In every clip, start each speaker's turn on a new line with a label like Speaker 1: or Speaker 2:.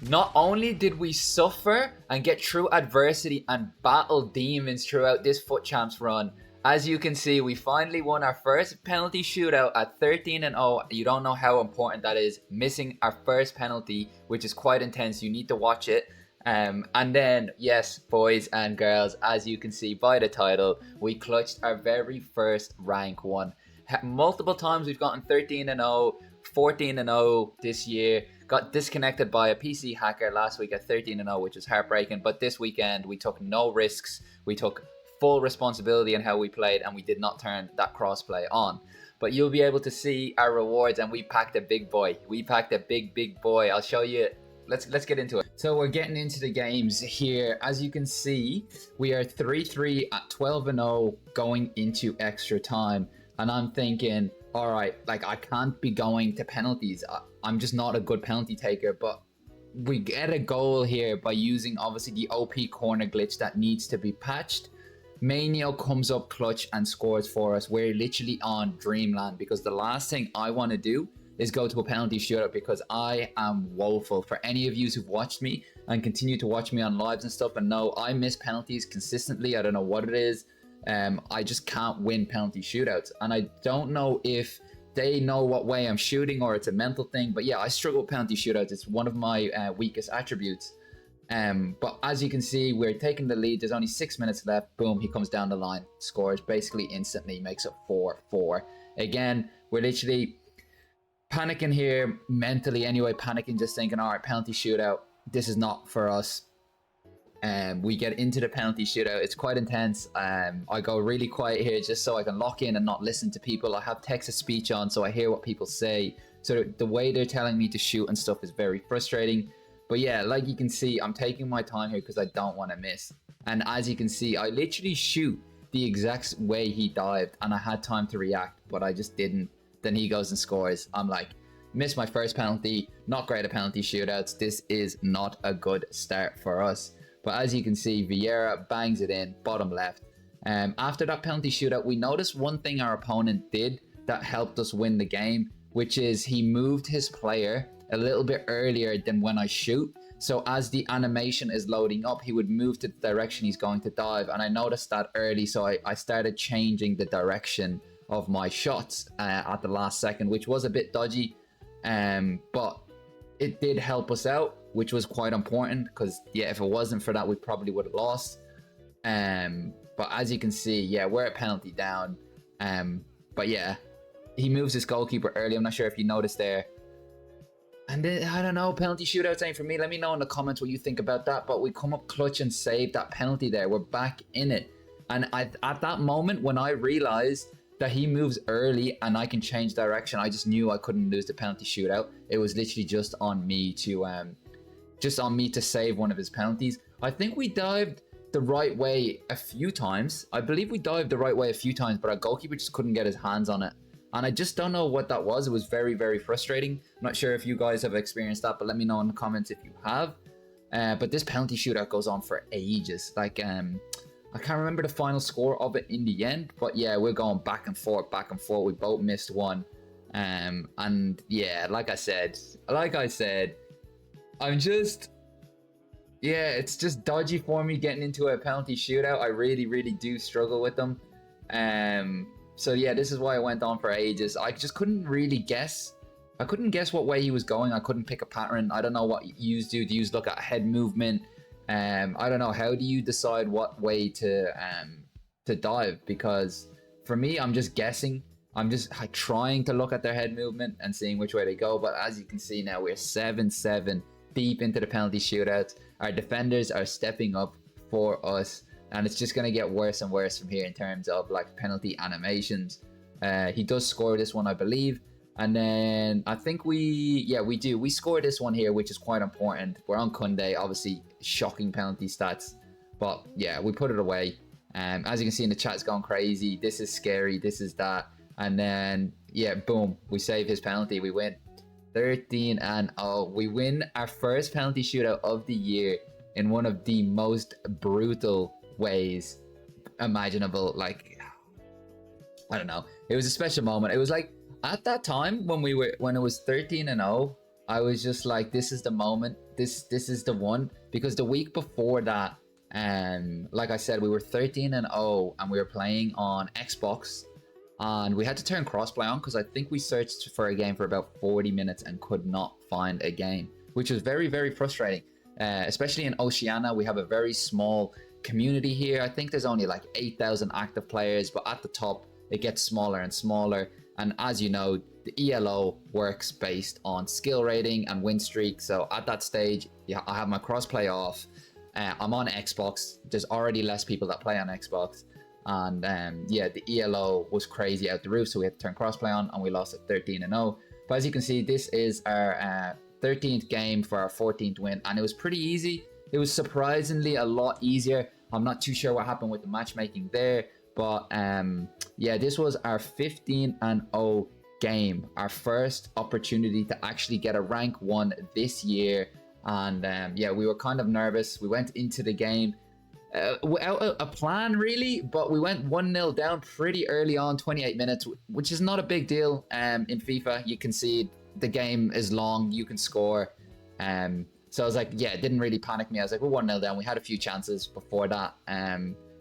Speaker 1: Not only did we suffer and get through adversity and battle demons throughout this FUT Champs run, as you can see, we finally won our first penalty shootout at 13-0. You don't know how important that is, missing our first penalty, which is quite intense. You need to watch it. And then, yes, boys and girls, as you can see by the title, we clutched our very first rank 1. Multiple times we've gotten 13-0, 14-0 this year. Got disconnected by a PC hacker last week at 13-0, which was heartbreaking. But this weekend, we took no risks. We took full responsibility in how we played, and we did not turn that crossplay on. But you'll be able to see our rewards, and we packed a big boy. We packed a big boy. I'll show you. Let's get into it. So we're getting into the games here. As you can see, we are 3-3 at 12-0 going into extra time. And I'm thinking, all right, like I can't be going to penalties. I'm just not a good penalty taker, but we get a goal here by using obviously the OP corner glitch that needs to be patched. Mainio comes up clutch and scores for us. We're literally on dreamland, because the last thing I want to do is go to a penalty shootout, because I am woeful. For any of you who've watched me and continue to watch me on lives and stuff and know I miss penalties consistently, I don't know what it is. I just can't win penalty shootouts, and I don't know if they know what way I'm shooting or it's a mental thing, but yeah, I struggle with penalty shootouts. It's one of my weakest attributes. But as you can see, we're taking the lead. There's only 6 minutes left. Boom, he comes down the line, scores basically instantly, makes it 4-4. Again, we're literally panicking here mentally anyway, panicking, just thinking, all right, penalty shootout, this is not for us. We get into the penalty shootout. It's quite intense. I go really quiet here just so I can lock in and not listen to people. I have text-to-speech on, so I hear what people say. So the way they're telling me to shoot and stuff is very frustrating. But yeah, like you can see, I'm taking my time here because I don't want to miss. And as you can see, I literally shoot the exact way he dived, and I had time to react, but I just didn't. Then he goes and scores. I'm like, missed my first penalty. Not great at penalty shootouts. This is not a good start for us. But as you can see, Vieira bangs it in, bottom left. After that penalty shootout, we noticed one thing our opponent did that helped us win the game, which is he moved his player a little bit earlier than when I shoot. So as the animation is loading up, he would move to the direction he's going to dive. And I noticed that early, so I started changing the direction of my shots at the last second, which was a bit dodgy. But it did help us out, which was quite important, because yeah, if it wasn't for that, we probably would have lost. But as you can see, yeah, we're a penalty down. But yeah, he moves his goalkeeper early. I'm not sure if you noticed there. And then, I don't know, penalty shootouts ain't for me. Let me know in the comments what you think about that. But we come up clutch and save that penalty there. We're back in it. And at that moment, when I realized that he moves early and I can change direction, I just knew I couldn't lose the penalty shootout. It was literally just on me to save one of his penalties. I think we dived the right way a few times. I believe we dived the right way a few times, but our goalkeeper just couldn't get his hands on it. And I just don't know what that was. It was very, very frustrating. I'm not sure if you guys have experienced that, but let me know in the comments if you have. But this penalty shootout goes on for ages. Like, I can't remember the final score of it in the end, but yeah, we're going back and forth. We both missed one. And yeah, like I said, I'm just, yeah, it's just dodgy for me getting into a penalty shootout. I really, really do struggle with them. So yeah, this is why it went on for ages. I just couldn't really guess. I couldn't guess what way he was going. I couldn't pick a pattern. I don't know what you do. Do you look at head movement? I don't know. How do you decide what way to dive? Because for me, I'm just guessing. I'm just trying to look at their head movement and seeing which way they go. But as you can see now, we're 7-7 deep into the penalty shootouts. Our defenders are stepping up for us, and it's just going to get worse and worse from here in terms of like penalty animations. He does score this one, I believe. And then I think we do. We score this one here, which is quite important. We're on Kunde, obviously shocking penalty stats. But yeah, we put it away. As you can see in the chat, it's going crazy. This is scary. This is that. And then, yeah, boom. We save his penalty. We win 13-0. We win our first penalty shootout of the year in one of the most brutal ways imaginable. Like, I don't know. It was a special moment. It was like, at that time when it was 13-0, I was just like, this is the moment. This is the one. Because the week before that, like I said, we were 13-0 and we were playing on Xbox, and we had to turn crossplay on because I think we searched for a game for about 40 minutes and could not find a game, which was very, very frustrating. Especially in Oceania, we have a very small community here. I think there's only like 8,000 active players, but at the top it gets smaller and smaller. And as you know, the ELO works based on skill rating and win streak. So at that stage, yeah, I have my crossplay off. I'm on Xbox. There's already less people that play on Xbox. And yeah, the ELO was crazy out the roof. So we had to turn crossplay on and we lost at 13-0. But as you can see, this is our 13th game for our 14th win. And it was pretty easy. It was surprisingly a lot easier. I'm not too sure what happened with the matchmaking there. But yeah, this was our 15-0 game. Our first opportunity to actually get a rank 1 this year. And yeah, we were kind of nervous. We went into the game without a plan really, but we went 1-0 down pretty early on, 28 minutes, which is not a big deal. In FIFA, you concede, the game is long, you can score. So I was like, yeah, it didn't really panic me. I was like, we're 1-0 down. We had a few chances before that.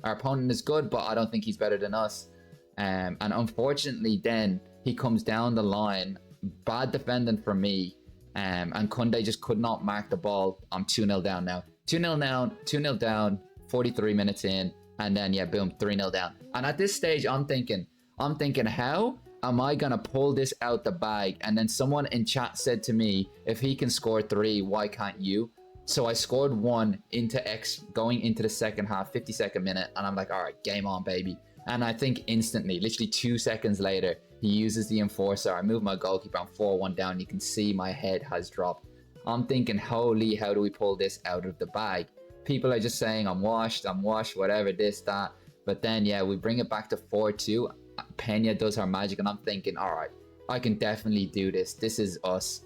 Speaker 1: Our opponent is good, but I don't think he's better than us. And unfortunately, then he comes down the line, bad defending for me. And Kunde just could not mark the ball. I'm 2-0 down now. 2-0 down, 2-0 down, 43 minutes in. And then, yeah, boom, 3-0 down. And at this stage, I'm thinking, how am I going to pull this out the bag? And then someone in chat said to me, if he can score 3, why can't you? So I scored 1 into X going into the second half, 52nd minute. And I'm like, all right, game on, baby. And I think instantly, literally 2 seconds later, he uses the enforcer. I move my goalkeeper. I'm 4-1 down. You can see my head has dropped. I'm thinking, holy, how do we pull this out of the bag? People are just saying, I'm washed, whatever, this, that. But then, yeah, we bring it back to 4-2. Pena does her magic, and I'm thinking, all right, I can definitely do this. This is us.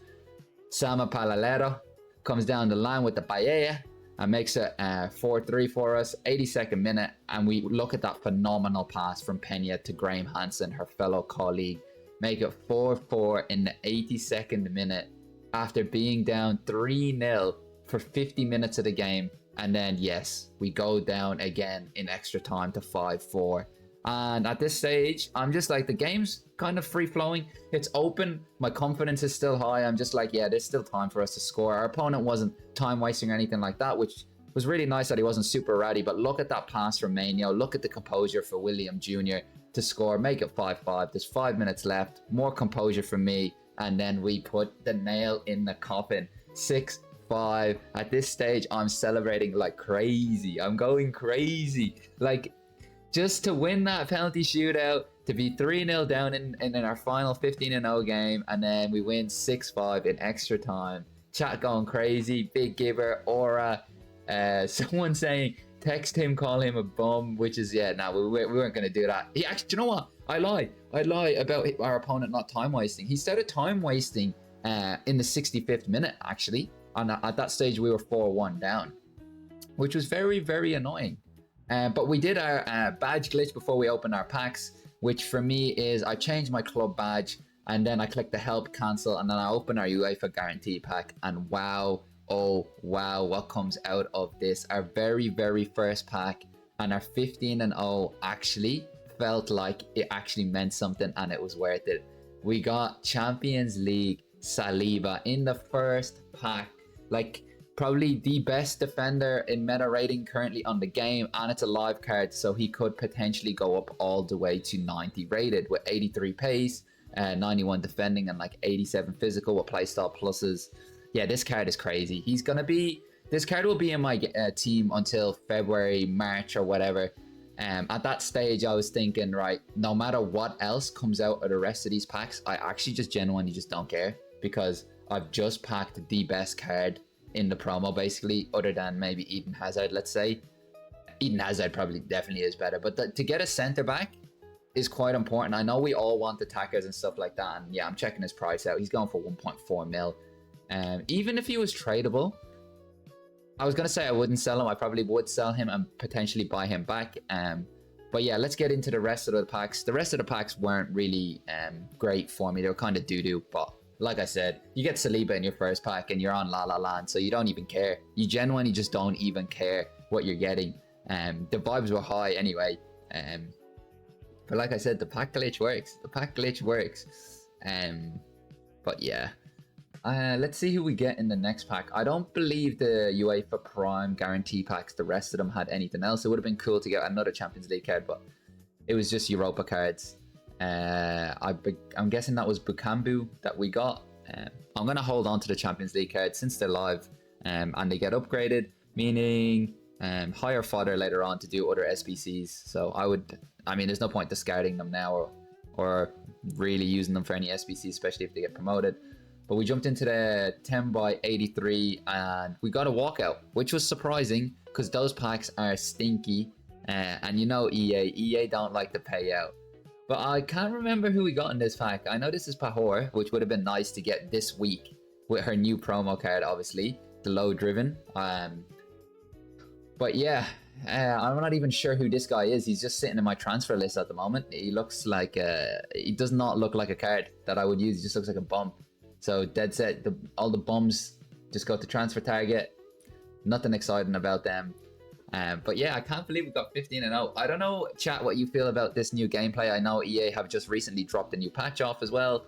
Speaker 1: Sama Palalero comes down the line with the paella and makes it 4-3 for us, 82nd minute. And we look at that phenomenal pass from Pena to Graham Hansen, her fellow colleague. Make it 4-4 in the 82nd minute after being down 3-0 for 50 minutes of the game. And then, yes, we go down again in extra time to 5-4. And at this stage, I'm just like, the game's kind of free-flowing. It's open. My confidence is still high. I'm just like, yeah, there's still time for us to score. Our opponent wasn't time-wasting or anything like that, which was really nice that he wasn't super ratty. But look at that pass from Maino. Look at the composure for William Jr. to score. Make it 5-5. There's 5 minutes left. More composure from me. And then we put the nail in the coffin. 6-5. At this stage, I'm celebrating like crazy. I'm going crazy. Like, just to win that penalty shootout, to be 3-0 down in our final 15-0 game, and then we win 6-5 in extra time. Chat going crazy, Big Gibber, Aura, someone saying, text him, call him a bum, which is, yeah, no, we weren't going to do that. He actually, do you know what? I lie about our opponent not time wasting. He started time wasting in the 65th minute, actually. And at that stage, we were 4-1 down, which was very, very annoying. But we did our badge glitch before we opened our packs, which for me is I changed my club badge and then I click the help cancel and then I open our UEFA guarantee pack and wow, oh wow, what comes out of this? Our very, very first pack and our 15-0 actually felt like it actually meant something and it was worth it. We got Champions League Saliba in the first pack, like probably the best defender in meta rating currently on the game, and it's a live card, so he could potentially go up all the way to 90 rated with 83 pace, 91 defending, and like 87 physical with playstyle pluses. Yeah, this card is crazy. This card will be in my team until February, March, or whatever. At that stage, I was thinking, right, no matter what else comes out of the rest of these packs, I actually just genuinely just don't care because I've just packed the best card in the promo, basically, other than maybe Eden Hazard, let's say. Eden Hazard probably definitely is better, but to get a centre back is quite important. I know we all want attackers and stuff like that, and yeah, I'm checking his price out. He's going for 1.4 mil. Even if he was tradable, I was going to say I wouldn't sell him. I probably would sell him and potentially buy him back. But yeah, let's get into the rest of the packs. The rest of the packs weren't really great for me. They were kind of doo-doo, but like I said, you get Saliba in your first pack and you're on La La Land, so you don't even care. You genuinely just don't even care what you're getting. The vibes were high anyway. But like I said, the pack glitch works. The pack glitch works. But yeah. Let's see who we get in the next pack. I don't believe the UEFA Prime guarantee packs, the rest of them had anything else. It would have been cool to get another Champions League card, but it was just Europa cards. I'm guessing that was Bukambu that we got. I'm going to hold on to the Champions League cards since they're live and they get upgraded, meaning higher fodder later on to do other SBCs. So I mean, there's no point discarding them now or really using them for any SBC, especially if they get promoted. But we jumped into the 10 by 83 and we got a walkout, which was surprising because those packs are stinky. And you know EA don't like to pay out. But I can't remember who we got in this pack. I know this is Pahor, which would have been nice to get this week with her new promo card, obviously, the low driven. But yeah, I'm not even sure who this guy is. He's just sitting in my transfer list at the moment. He looks like he does not look like a card that I would use. He just looks like a bum. So dead set, all the bums just go to transfer target. Nothing exciting about them. But yeah, I can't believe we got 15-0. I don't know, chat, what you feel about this new gameplay. I know EA have just recently dropped a new patch off as well,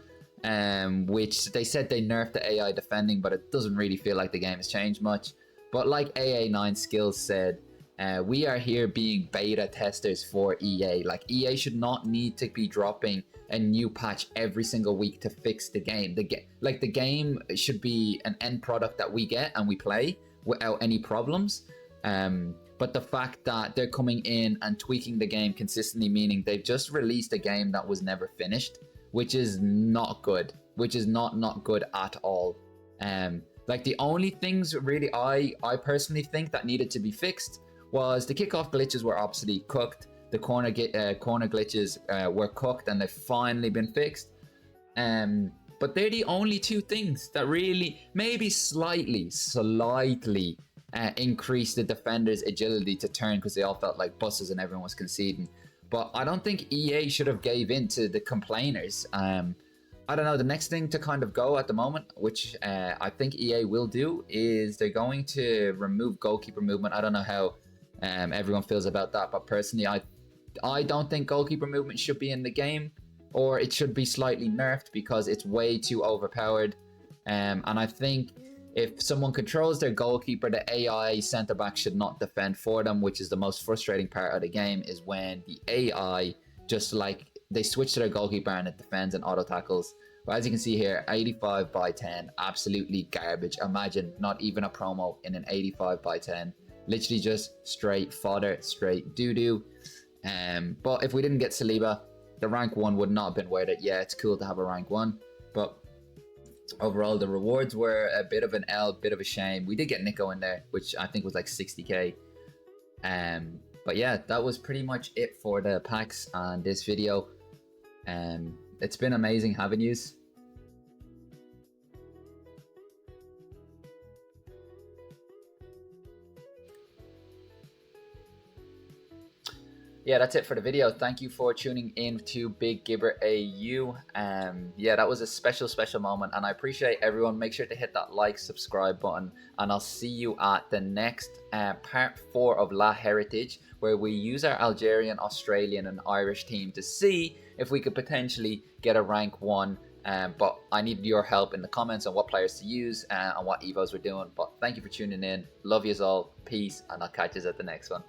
Speaker 1: which they said they nerfed the AI defending, but it doesn't really feel like the game has changed much. But like AA9 Skills said, we are here being beta testers for EA. Like, EA should not need to be dropping a new patch every single week to fix the game. The game should be an end product that we get and we play without any problems. But the fact that they're coming in and tweaking the game consistently, meaning they've just released a game that was never finished, which is not good, which is not good at all. Like, the only things really I personally think that needed to be fixed was the kickoff glitches were obviously cooked. The corner glitches were cooked and they've finally been fixed. But they're the only two things that really, maybe slightly increased the defenders' agility to turn, because they all felt like buses and everyone was conceding. But I don't think EA should have gave in to the complainers. I don't know, the next thing to kind of go at the moment, which I think EA will do, is they're going to remove goalkeeper movement. I don't know how everyone feels about that, but personally I don't think goalkeeper movement should be in the game, or it should be slightly nerfed because it's way too overpowered. And I think if someone controls their goalkeeper, the AI centre back should not defend for them, which is the most frustrating part of the game, is when the AI just like they switch to their goalkeeper and it defends and auto tackles. But as you can see here, 85 by 10, absolutely garbage. Imagine not even a promo in an 85 by 10. Literally just straight fodder, straight doo-doo. But if we didn't get Saliba, the rank 1 would not have been worth it. Yeah, it's cool to have a rank 1, but overall the rewards were a bit of an L, bit of a shame. We did get Nico in there, which I think was like 60k. But yeah, that was pretty much it for the packs and this video. It's been amazing having yous. Yeah, that's it for the video. Thank you for tuning in to Big Gibber AU. Yeah, that was a special moment, and I appreciate everyone. Make sure to hit that like, subscribe button, and I'll see you at the next part 4 of La Heritage, where we use our Algerian, Australian, and Irish team to see if we could potentially get a rank 1. But I need your help in the comments on what players to use and what evos we're doing. But thank you for tuning in. Love yous all. Peace, and I'll catch you at the next one.